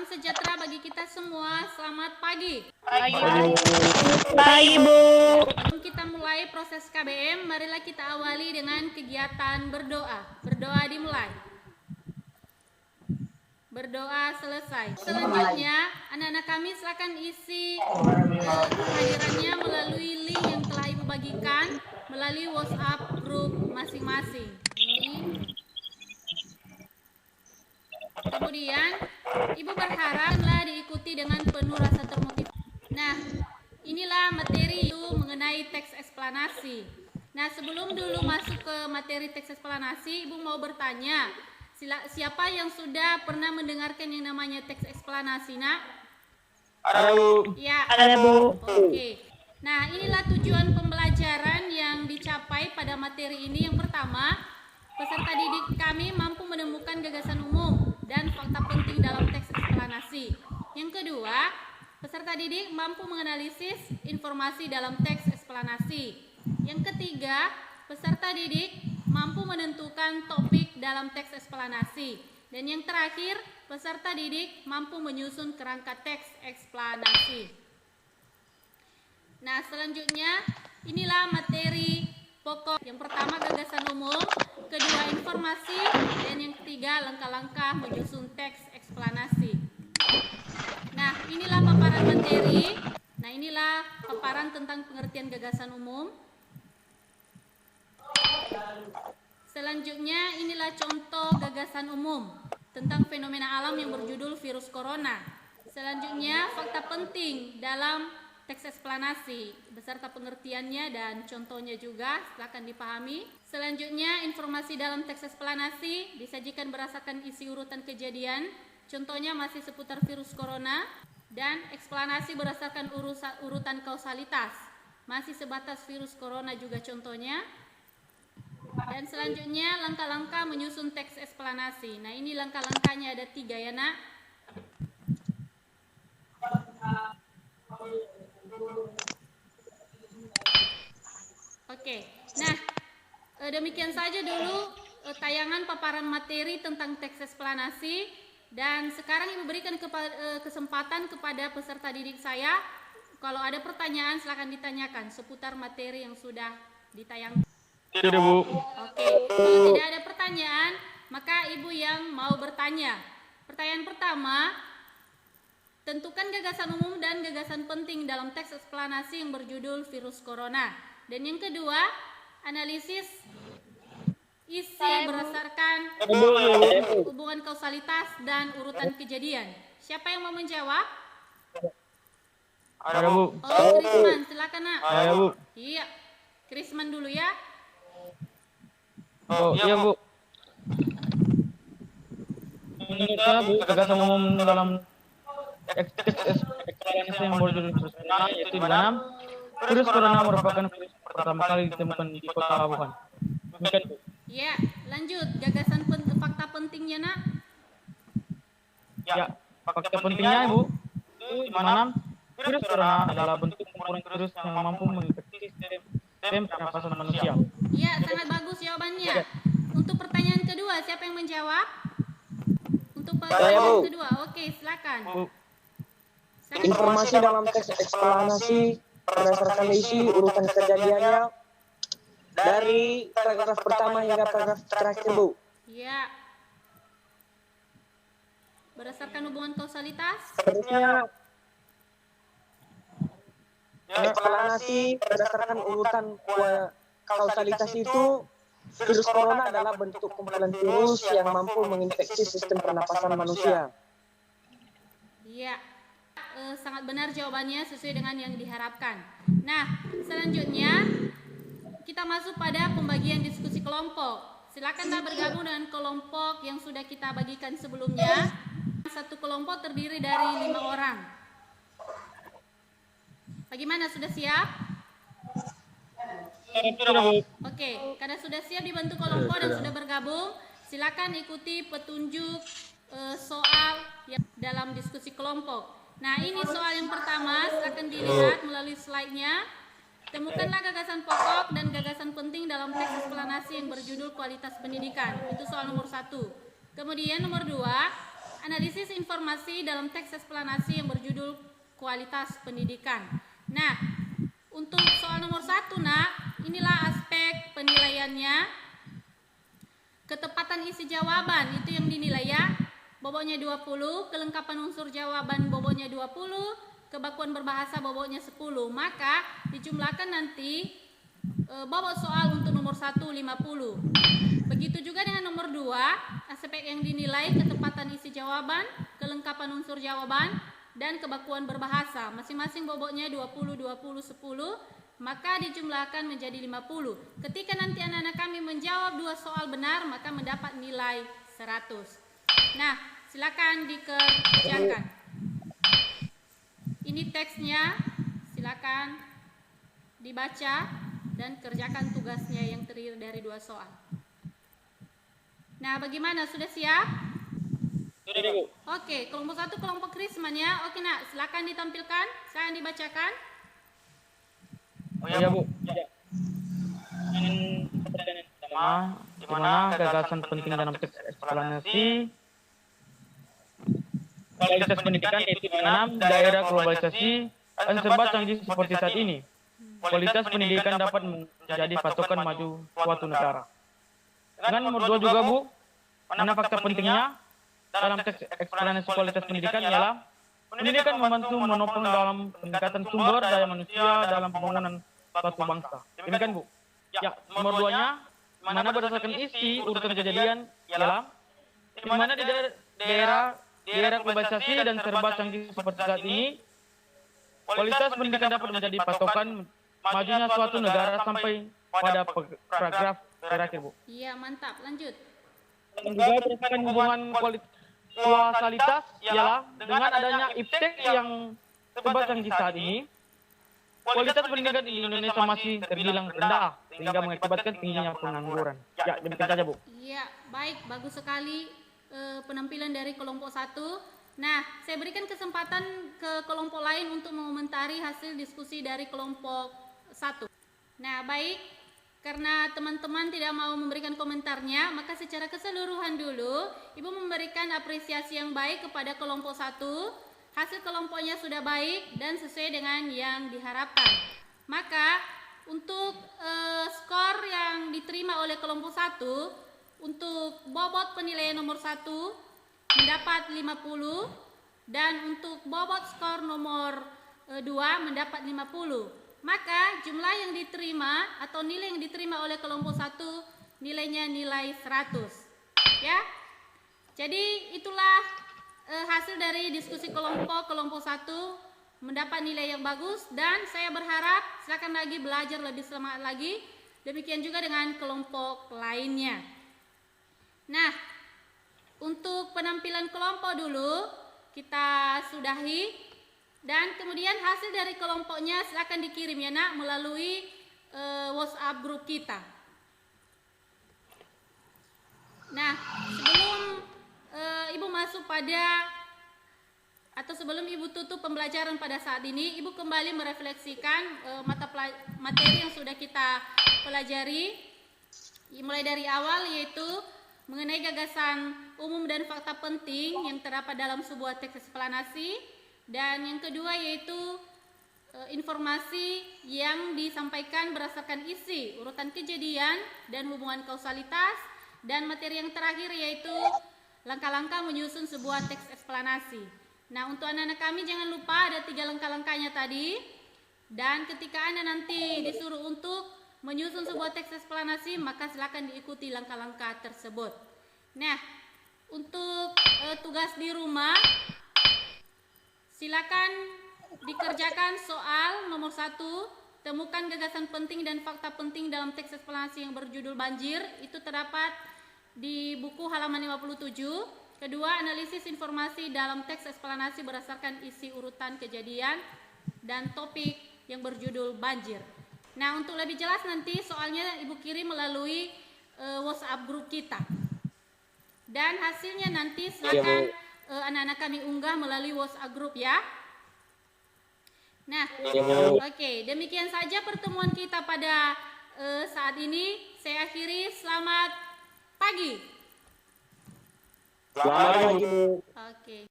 Salam sejahtera bagi kita semua. Selamat pagi. Pagi, Bu. Sebelum kita mulai proses KBM, marilah kita awali dengan kegiatan berdoa. Berdoa dimulai. Berdoa selesai. Selanjutnya, anak-anak kami silakan isi kehadirannya melalui link yang telah Ibu bagikan melalui WhatsApp grup masing-masing. Kemudian, Ibu berharaplah diikuti dengan penuh rasa termotivasi. Nah, inilah materi itu mengenai teks eksplanasi. Nah, sebelum dulu masuk ke materi teks eksplanasi, Ibu mau bertanya, siapa yang sudah pernah mendengarkan yang namanya teks eksplanasi, Nak? Ada, Bu. Ya. Ada, Bu. Oke. Nah, inilah tujuan pembelajaran yang dicapai pada materi ini. Yang pertama, peserta didik kami mampu menemukan gagasan umum dan fakta penting dalam teks eksplanasi. Yang kedua, peserta didik mampu menganalisis informasi dalam teks eksplanasi. Yang ketiga, peserta didik mampu menentukan topik dalam teks eksplanasi. Dan yang terakhir, peserta didik mampu menyusun kerangka teks eksplanasi. Nah, selanjutnya inilah materi pokok. Yang pertama gagasan umum, kedua informasi, dan yang ketiga langkah-langkah menyusun teks eksplanasi. Nah, inilah paparan materi. Nah, inilah paparan tentang pengertian gagasan umum. Selanjutnya inilah contoh gagasan umum tentang fenomena alam yang berjudul virus corona. Selanjutnya fakta penting dalam teks eksplanasi beserta pengertiannya dan contohnya juga, silakan dipahami. Selanjutnya informasi dalam teks eksplanasi disajikan berdasarkan isi urutan kejadian, contohnya masih seputar virus corona, dan eksplanasi berdasarkan urutan kausalitas, masih sebatas virus corona juga contohnya. Dan selanjutnya langkah-langkah menyusun teks eksplanasi. Nah, ini langkah-langkahnya ada 3 ya, Nak. Oke. Nah, demikian saja dulu tayangan paparan materi tentang teks eksplanasi. Dan sekarang Ibu berikan kesempatan kepada peserta didik saya. Kalau ada pertanyaan silakan ditanyakan seputar materi yang sudah ditayangkan. Tidak, Bu. Oke, kalau tidak ada pertanyaan, maka Ibu yang mau bertanya. Pertanyaan pertama, tentukan gagasan umum dan gagasan penting dalam teks eksplanasi yang berjudul virus corona. Dan yang kedua, analisis isi berdasarkan hubungan kausalitas dan urutan kejadian. Siapa yang mau menjawab? Ada, Bu. Oh, Krisman, silakan, Nak. Ada, Bu. Iya, Krisman dulu ya. Oh, iya, Bu. Menurut saya, Bu, gagasan umum dalam eksplanasi yang berjudul virus corona yaitu di mana virus corona merupakan virus pertama kali ditemukan di kota Wuhan. Demikian, Bu. Ya, lanjut. Gagasan fakta pentingnya, Nak. Ya, fakta pentingnya, Bu, di mana virus corona adalah bentuk kumpulan virus yang mampu menginfeksi sistem pernapasan manusia. Ya, sangat bagus jawabannya. Untuk pertanyaan kedua, siapa yang menjawab? Untuk pertanyaan kedua, oke, silakan. Bu. Informasi dalam teks eksplanasi berdasarkan isi urutan kejadiannya dari paragraf pertama hingga paragraf terakhir, Bu. Ya. Berdasarkan hubungan kausalitas? Seterusnya eksplanasi berdasarkan urutan kausalitas itu, virus corona adalah bentuk kumpulan virus yang mampu menginfeksi sistem pernapasan manusia. Iya, sangat benar jawabannya sesuai dengan yang diharapkan. Nah, selanjutnya kita masuk pada pembagian diskusi kelompok. Silakanlah bergabung dengan kelompok yang sudah kita bagikan sebelumnya. Satu kelompok terdiri dari 5 orang. Bagaimana, sudah siap? Oke, karena sudah siap dibentuk kelompok dan sudah bergabung, silakan ikuti petunjuk soal yang dalam diskusi kelompok. Nah, ini soal yang pertama, silakan dilihat melalui slide-nya. Temukanlah gagasan pokok dan gagasan penting dalam teks eksplanasi yang berjudul kualitas pendidikan. Itu soal nomor 1. Kemudian nomor 2, analisis informasi dalam teks eksplanasi yang berjudul kualitas pendidikan. Nah, untuk soal nomor 1, nak, inilah aspek penilaiannya. Ketepatan isi jawaban itu yang dinilai ya. Bobotnya 20, kelengkapan unsur jawaban bobotnya 20, kebakuan berbahasa bobotnya 10. Maka dijumlahkan nanti bobot soal untuk nomor 1 50. Begitu juga dengan nomor 2, aspek yang dinilai ketepatan isi jawaban, kelengkapan unsur jawaban, dan kebakuan berbahasa. Masing-masing bobotnya 20, 20, 10, maka dijumlahkan menjadi 50. Ketika nanti anak-anak kami menjawab 2 soal benar, maka mendapat nilai 100. Nah, silakan dikerjakan. Ini teksnya, silakan dibaca dan kerjakan tugasnya yang terdiri dari 2 soal. Nah, bagaimana? Sudah siap? Sudah, Bu. Oke, kelompok 1 kelompok Krisman ya. Oke, nak, silakan ditampilkan, silakan dibacakan. Oh ya, Bu. Ya. Pertanyaan pertama, di mana gagasan penting dalam teks eksplanasi kualitas pendidikan yaitu di 6 daerah globalisasi dan serba canggih seperti saat ini. Kualitas pendidikan dapat menjadi patokan maju suatu negara. Dengan nomor 2 juga, Bu, mana fakta pentingnya dalam teks eksplanasi kualitas pendidikan ialah pendidikan membantu menopang dalam peningkatan sumber daya manusia dalam pembangunan suatu bangsa. Demikian, Bu. Ya, nomor 2-nya, mana berdasarkan isi urutan kejadian ialah di mana di daerah globalisasi dan serba canggih seperti saat ini, kualitas pendidikan dapat menjadi patokan majunya suatu negara sampai pada paragraf terakhir, Bu. Iya, mantap. Lanjut. Dan juga berdasarkan hubungan kualitas ialah dengan adanya iptek yang serba canggih saat ini, kualitas pendidikan di Indonesia masih terbilang rendah sehingga mengakibatkan tingginya pengangguran. Ya, demikian saja, Bu. Iya, baik, bagus sekali penampilan dari kelompok 1. Nah, saya berikan kesempatan ke kelompok lain untuk mengomentari hasil diskusi dari kelompok 1. Nah, baik, karena teman-teman tidak mau memberikan komentarnya, maka secara keseluruhan dulu Ibu memberikan apresiasi yang baik kepada kelompok 1. Hasil kelompoknya sudah baik dan sesuai dengan yang diharapkan. Maka untuk skor yang diterima oleh kelompok 1, untuk bobot penilaian nomor 1 mendapat 50 dan untuk bobot skor nomor 2 mendapat 50. Maka jumlah yang diterima atau nilai yang diterima oleh kelompok 1 nilainya nilai 100. Ya. Jadi itulah hasil dari diskusi kelompok 1 mendapat nilai yang bagus dan saya berharap silakan lagi belajar lebih semangat lagi. Demikian juga dengan kelompok lainnya. Nah, untuk penampilan kelompok dulu kita sudahi dan kemudian hasil dari kelompoknya silakan dikirim ya, nak, melalui WhatsApp grup kita. Nah, sebelum Ibu masuk pada atau sebelum Ibu tutup pembelajaran pada saat ini, Ibu kembali merefleksikan materi yang sudah kita pelajari mulai dari awal, yaitu mengenai gagasan umum dan fakta penting yang terdapat dalam sebuah teks eksplanasi, dan yang kedua yaitu informasi yang disampaikan berdasarkan isi urutan kejadian dan hubungan kausalitas, dan materi yang terakhir yaitu langkah-langkah menyusun sebuah teks eksplanasi. Nah, untuk anak-anak kami jangan lupa ada 3 langkah-langkahnya tadi, dan ketika Anda nanti disuruh untuk menyusun sebuah teks eksplanasi, maka silakan diikuti langkah-langkah tersebut. Nah, untuk tugas di rumah, silakan dikerjakan soal nomor 1, temukan gagasan penting dan fakta penting dalam teks eksplanasi yang berjudul banjir. Itu terdapat di buku halaman 57. Kedua, analisis informasi dalam teks eksplanasi berdasarkan isi urutan kejadian dan topik yang berjudul banjir. Nah, untuk lebih jelas nanti soalnya Ibu kirim melalui WhatsApp grup kita. Dan hasilnya nanti silakan anak-anak kami unggah melalui WhatsApp grup ya. Nah, oke, demikian saja pertemuan kita pada saat ini. Saya akhiri, selamat pagi. Selamat pagi Bu. Oke.